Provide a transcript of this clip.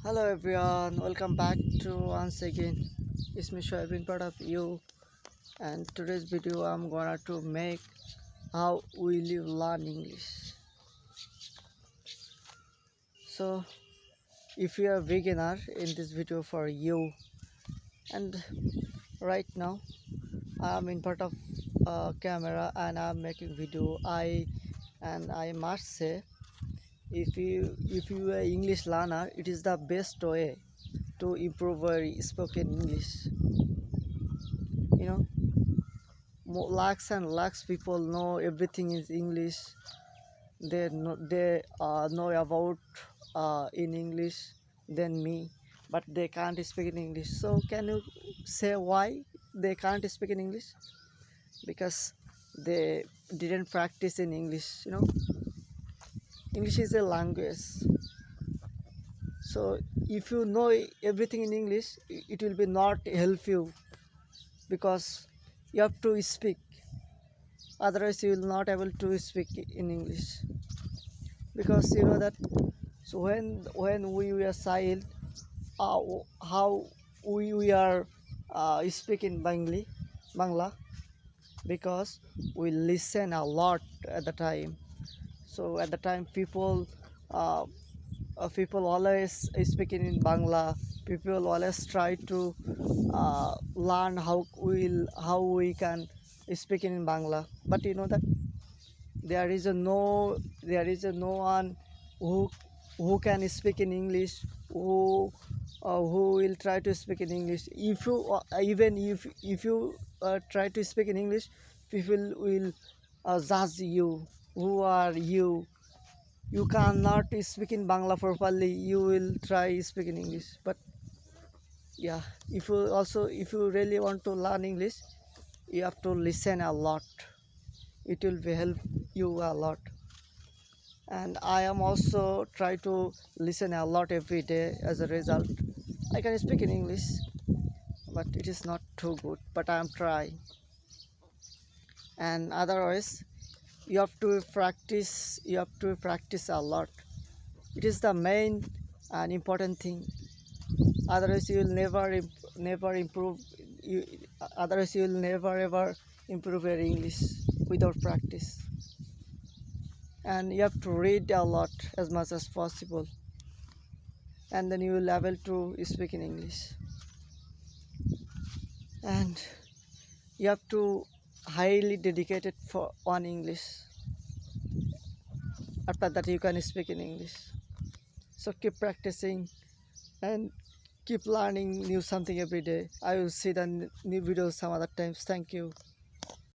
Hello everyone, welcome back to once again. It's me Shoaib, been part of you, and today's video I'm gonna to make how will you learn English. So if you are a beginner in this video for you, and right now I'm in part of camera and I'm making video. I must say if you are English learner, it is the best way to improve your spoken English. You know, lakhs and lakhs people know everything is English. They know about in English than me, but they can't speak in English. So can you say why they can't speak in English? Because they didn't practice in English. English is a language. So if you know everything in English, it will be not help you, because you have to speak, otherwise you will not able to speak in English. Because you know that, so when we were child, uh, how we are speaking Bangla, because we listen a lot at the time. So at the time uh, people always speaking in Bangla. People always try to learn how we can speak in Bangla. But you know that there is no one who can speak in English, who will try to speak in English. If you even if you try to speak in English, people will judge you. Who are you? You cannot speak in Bangla properly. You will try speak in English. But yeah, if you really want to learn English, you have to listen a lot. It will be help you a lot. And I am also try to listen a lot every day. As a result, I can speak in English, but it is not too good, but I am trying. And otherwise, you have to practice a lot. It is the main and important thing. Otherwise you will never improve. you Otherwise you will never ever improve your English without practice. And you have to read a lot as much as possible, and then you will able to speak in English. And you have to highly dedicated for on English. After that you can speak in English. So keep practicing and keep learning new something every day. I will see the new videos some other times. Thank you.